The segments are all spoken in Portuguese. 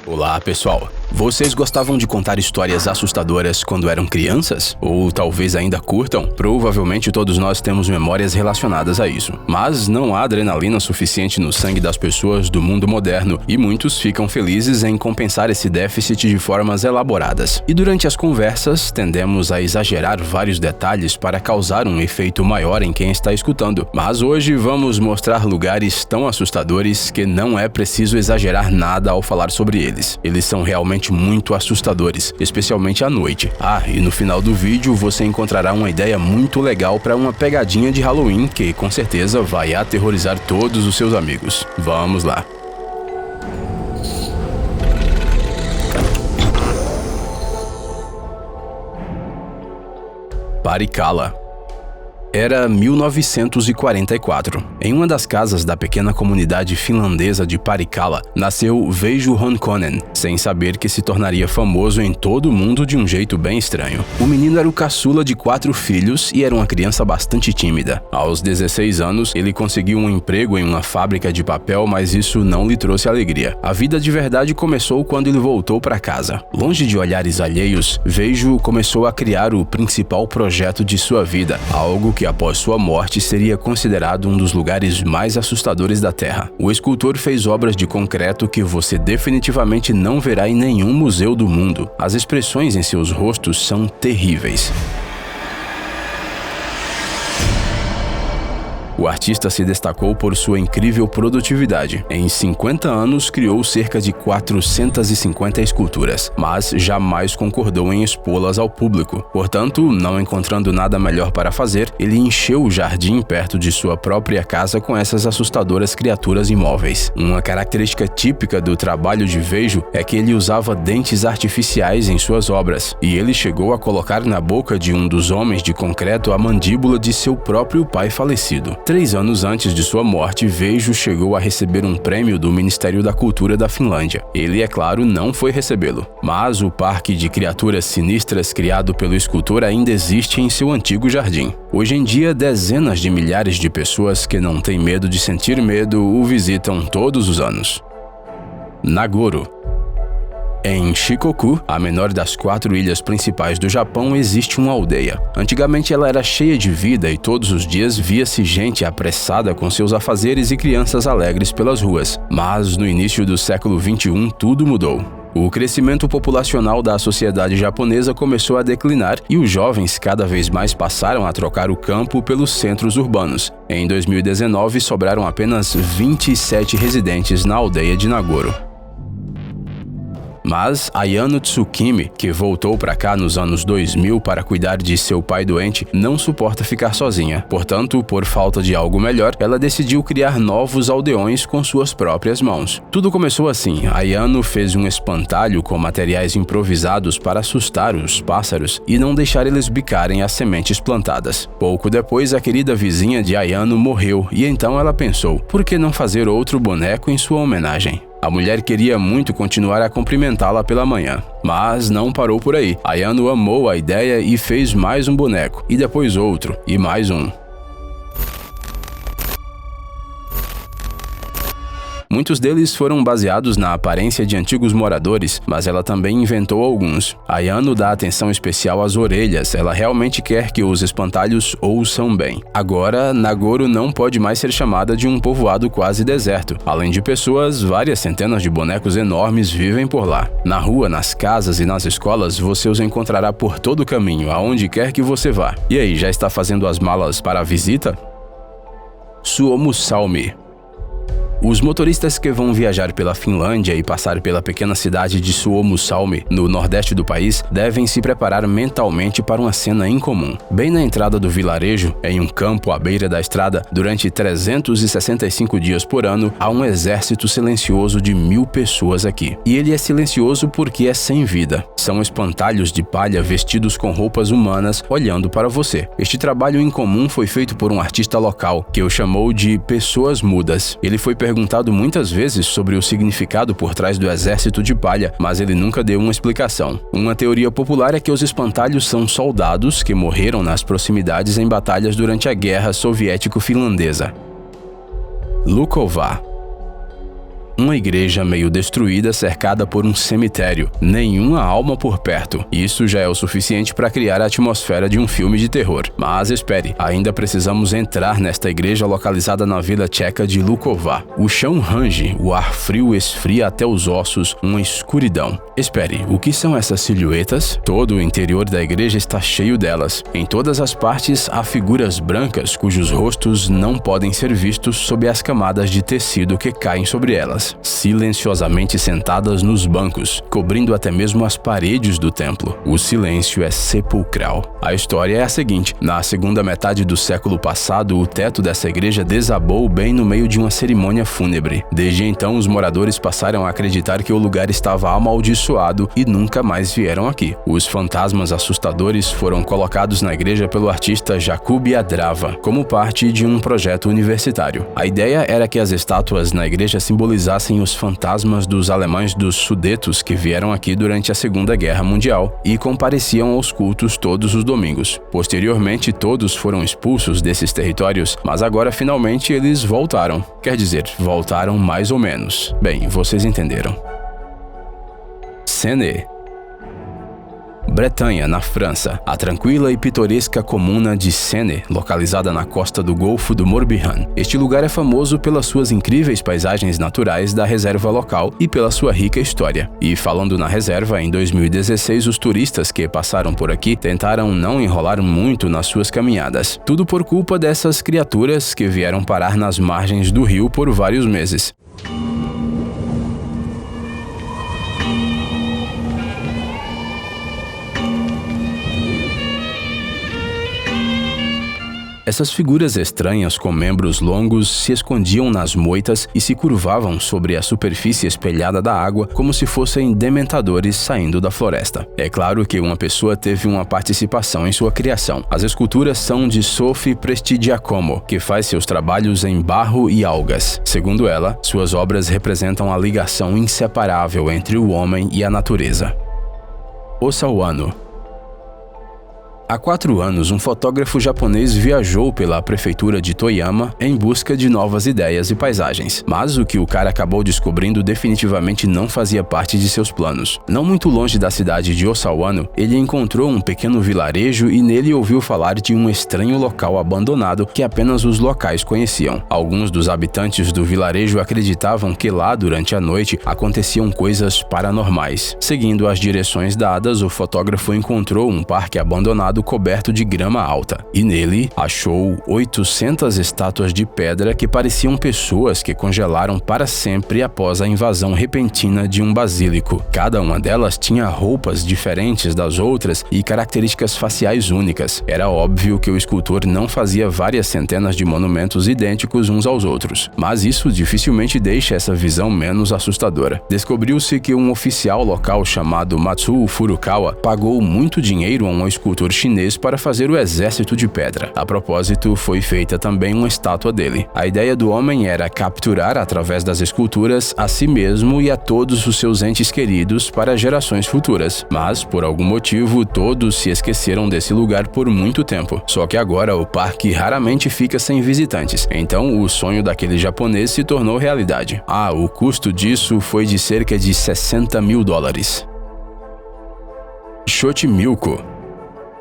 Olá, pessoal! Vocês gostavam de contar histórias assustadoras quando eram crianças? Ou talvez ainda curtam? Provavelmente todos nós temos memórias relacionadas a isso. Mas não há adrenalina suficiente no sangue das pessoas do mundo moderno e muitos ficam felizes em compensar esse déficit de formas elaboradas. E durante as conversas, tendemos a exagerar vários detalhes para causar um efeito maior em quem está escutando. Mas hoje vamos mostrar lugares tão assustadores que não é preciso exagerar nada ao falar sobre eles. Eles são realmente muito assustadores, especialmente à noite. E no final do vídeo você encontrará uma ideia muito legal para uma pegadinha de Halloween que com certeza vai aterrorizar todos os seus amigos. Vamos lá! Parikkala. Era 1944. Em uma das casas da pequena comunidade finlandesa de Parikkala, nasceu Veijo Honkonen, sem saber que se tornaria famoso em todo o mundo de um jeito bem estranho. O menino era o caçula de 4 filhos e era uma criança bastante tímida. Aos 16 anos, ele conseguiu um emprego em uma fábrica de papel, mas isso não lhe trouxe alegria. A vida de verdade começou quando ele voltou para casa. Longe de olhares alheios, Veijo começou a criar o principal projeto de sua vida, algo que após sua morte seria considerado um dos lugares mais assustadores da Terra. O escultor fez obras de concreto que você definitivamente não verá em nenhum museu do mundo. As expressões em seus rostos são terríveis. O artista se destacou por sua incrível produtividade. Em 50 anos, criou cerca de 450 esculturas, mas jamais concordou em expô-las ao público. Portanto, não encontrando nada melhor para fazer, ele encheu o jardim perto de sua própria casa com essas assustadoras criaturas imóveis. Uma característica típica do trabalho de Veijo é que ele usava dentes artificiais em suas obras, e ele chegou a colocar na boca de um dos homens de concreto a mandíbula de seu próprio pai falecido. 3 anos antes de sua morte, Veijo chegou a receber um prêmio do Ministério da Cultura da Finlândia. Ele, é claro, não foi recebê-lo. Mas o parque de criaturas sinistras criado pelo escultor ainda existe em seu antigo jardim. Hoje em dia, dezenas de milhares de pessoas que não têm medo de sentir medo o visitam todos os anos. Nagoro. Em Shikoku, a menor das 4 ilhas principais do Japão, existe uma aldeia. Antigamente ela era cheia de vida e todos os dias via-se gente apressada com seus afazeres e crianças alegres pelas ruas. Mas no início do século XXI tudo mudou. O crescimento populacional da sociedade japonesa começou a declinar e os jovens cada vez mais passaram a trocar o campo pelos centros urbanos. Em 2019 sobraram apenas 27 residentes na aldeia de Nagoro. Mas Ayano Tsukimi, que voltou para cá nos anos 2000 para cuidar de seu pai doente, não suporta ficar sozinha. Portanto, por falta de algo melhor, ela decidiu criar novos aldeões com suas próprias mãos. Tudo começou assim. Ayano fez um espantalho com materiais improvisados para assustar os pássaros e não deixar eles bicarem as sementes plantadas. Pouco depois, a querida vizinha de Ayano morreu e então ela pensou, por que não fazer outro boneco em sua homenagem? A mulher queria muito continuar a cumprimentá-la pela manhã, mas não parou por aí. Ayano amou a ideia e fez mais um boneco, e depois outro, e mais um. Muitos deles foram baseados na aparência de antigos moradores, mas ela também inventou alguns. Ayano dá atenção especial às orelhas, ela realmente quer que os espantalhos ouçam bem. Agora, Nagoro não pode mais ser chamada de um povoado quase deserto. Além de pessoas, várias centenas de bonecos enormes vivem por lá. Na rua, nas casas e nas escolas, você os encontrará por todo o caminho, aonde quer que você vá. E aí, já está fazendo as malas para a visita? Suomussalmi. Os motoristas que vão viajar pela Finlândia e passar pela pequena cidade de Suomussalmi, no nordeste do país, devem se preparar mentalmente para uma cena incomum. Bem na entrada do vilarejo, em um campo à beira da estrada, durante 365 dias por ano, há um exército silencioso de 1000 pessoas aqui. E ele é silencioso porque é sem vida. São espantalhos de palha vestidos com roupas humanas, olhando para você. Este trabalho incomum foi feito por um artista local, que o chamou de Pessoas Mudas. Ele foi perguntado muitas vezes sobre o significado por trás do exército de palha, mas ele nunca deu uma explicação. Uma teoria popular é que os espantalhos são soldados que morreram nas proximidades em batalhas durante a Guerra Soviético-Finlandesa. Luková. Uma igreja meio destruída cercada por um cemitério. Nenhuma alma por perto. Isso já é o suficiente para criar a atmosfera de um filme de terror. Mas espere, ainda precisamos entrar nesta igreja localizada na vila tcheca de Luková. O chão range, o ar frio esfria até os ossos, uma escuridão. Espere, o que são essas silhuetas? Todo o interior da igreja está cheio delas. Em todas as partes há figuras brancas cujos rostos não podem ser vistos sob as camadas de tecido que caem sobre elas, silenciosamente sentadas nos bancos, cobrindo até mesmo as paredes do templo. O silêncio é sepulcral. A história é a seguinte: na segunda metade do século passado, o teto dessa igreja desabou bem no meio de uma cerimônia fúnebre. Desde então, os moradores passaram a acreditar que o lugar estava amaldiçoado e nunca mais vieram aqui. Os fantasmas assustadores foram colocados na igreja pelo artista Jakub Adrava, como parte de um projeto universitário. A ideia era que as estátuas na igreja simbolizassem os fantasmas dos alemães dos Sudetos que vieram aqui durante a Segunda Guerra Mundial e compareciam aos cultos todos os domingos. Posteriormente, todos foram expulsos desses territórios, mas agora finalmente eles voltaram. Quer dizer, voltaram mais ou menos. Bem, vocês entenderam. Séné. Bretanha, na França. A tranquila e pitoresca comuna de Séné, localizada na costa do Golfo do Morbihan. Este lugar é famoso pelas suas incríveis paisagens naturais da reserva local e pela sua rica história. E falando na reserva, em 2016 os turistas que passaram por aqui tentaram não enrolar muito nas suas caminhadas. Tudo por culpa dessas criaturas que vieram parar nas margens do rio por vários meses. Essas figuras estranhas com membros longos se escondiam nas moitas e se curvavam sobre a superfície espelhada da água como se fossem dementadores saindo da floresta. É claro que uma pessoa teve uma participação em sua criação. As esculturas são de Sophie Prestigiacomo, que faz seus trabalhos em barro e algas. Segundo ela, suas obras representam a ligação inseparável entre o homem e a natureza. Osawa-no. Há 4 anos, um fotógrafo japonês viajou pela prefeitura de Toyama em busca de novas ideias e paisagens. Mas o que o cara acabou descobrindo definitivamente não fazia parte de seus planos. Não muito longe da cidade de Osawa-no, ele encontrou um pequeno vilarejo e nele ouviu falar de um estranho local abandonado que apenas os locais conheciam. Alguns dos habitantes do vilarejo acreditavam que lá, durante a noite, aconteciam coisas paranormais. Seguindo as direções dadas, o fotógrafo encontrou um parque abandonado coberto de grama alta, e nele achou 800 estátuas de pedra que pareciam pessoas que congelaram para sempre após a invasão repentina de um basílico. Cada uma delas tinha roupas diferentes das outras e características faciais únicas. Era óbvio que o escultor não fazia várias centenas de monumentos idênticos uns aos outros, mas isso dificilmente deixa essa visão menos assustadora. Descobriu-se que um oficial local chamado Matsuo Furukawa pagou muito dinheiro a um escultor chinês para fazer o exército de pedra. A propósito, foi feita também uma estátua dele. A ideia do homem era capturar, através das esculturas, a si mesmo e a todos os seus entes queridos para gerações futuras. Mas, por algum motivo, todos se esqueceram desse lugar por muito tempo. Só que agora o parque raramente fica sem visitantes. Então, o sonho daquele japonês se tornou realidade. O custo disso foi de cerca de $60.000. Xochimilco.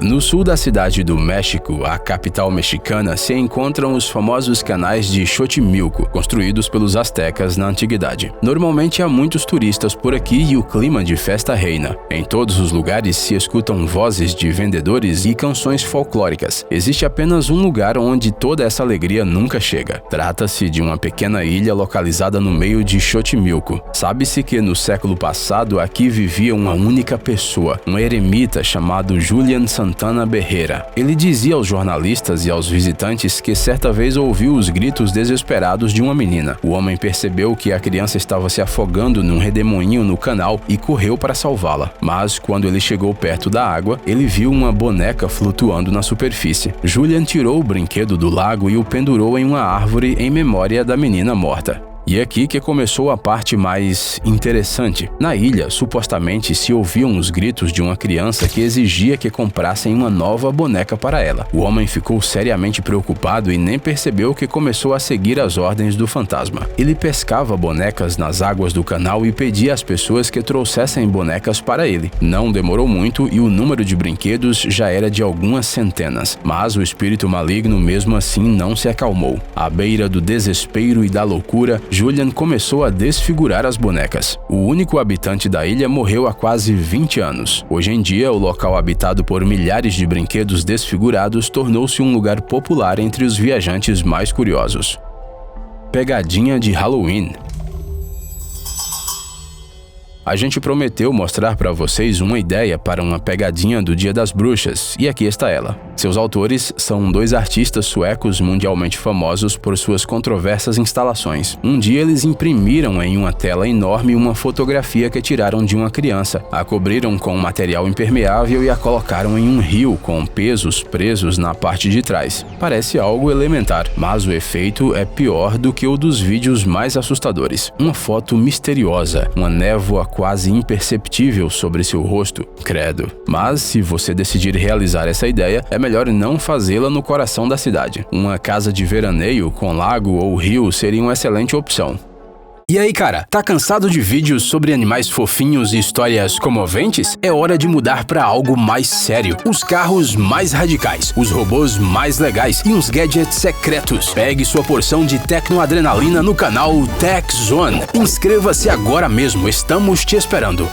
No sul da cidade do México, a capital mexicana, se encontram os famosos canais de Xochimilco, construídos pelos astecas na antiguidade. Normalmente há muitos turistas por aqui e o clima de festa reina. Em todos os lugares se escutam vozes de vendedores e canções folclóricas. Existe apenas um lugar onde toda essa alegria nunca chega. Trata-se de uma pequena ilha localizada no meio de Xochimilco. Sabe-se que no século passado aqui vivia uma única pessoa, um eremita chamado Julian Santana Berrera. Ele dizia aos jornalistas e aos visitantes que certa vez ouviu os gritos desesperados de uma menina. O homem percebeu que a criança estava se afogando num redemoinho no canal e correu para salvá-la. Mas quando ele chegou perto da água, ele viu uma boneca flutuando na superfície. Julian tirou o brinquedo do lago e o pendurou em uma árvore em memória da menina morta. E é aqui que começou a parte mais interessante. Na ilha, supostamente se ouviam os gritos de uma criança que exigia que comprassem uma nova boneca para ela. O homem ficou seriamente preocupado e nem percebeu que começou a seguir as ordens do fantasma. Ele pescava bonecas nas águas do canal e pedia às pessoas que trouxessem bonecas para ele. Não demorou muito e o número de brinquedos já era de algumas centenas, mas o espírito maligno mesmo assim não se acalmou. À beira do desespero e da loucura, Julian começou a desfigurar as bonecas. O único habitante da ilha morreu há quase 20 anos. Hoje em dia, o local habitado por milhares de brinquedos desfigurados tornou-se um lugar popular entre os viajantes mais curiosos. Pegadinha de Halloween. A gente prometeu mostrar para vocês uma ideia para uma pegadinha do Dia das Bruxas, e aqui está ela. Seus autores são dois artistas suecos mundialmente famosos por suas controversas instalações. Um dia eles imprimiram em uma tela enorme uma fotografia que tiraram de uma criança, a cobriram com um material impermeável e a colocaram em um rio com pesos presos na parte de trás. Parece algo elementar, mas o efeito é pior do que o dos vídeos mais assustadores. Uma foto misteriosa, uma névoa quase imperceptível sobre seu rosto, credo. Mas se você decidir realizar essa ideia, é melhor não fazê-la no coração da cidade. Uma casa de veraneio com lago ou rio seria uma excelente opção. E aí, cara, tá cansado de vídeos sobre animais fofinhos e histórias comoventes? É hora de mudar pra algo mais sério. Os carros mais radicais, os robôs mais legais e uns gadgets secretos. Pegue sua porção de tecnoadrenalina no canal Tech Zone. Inscreva-se agora mesmo, estamos te esperando.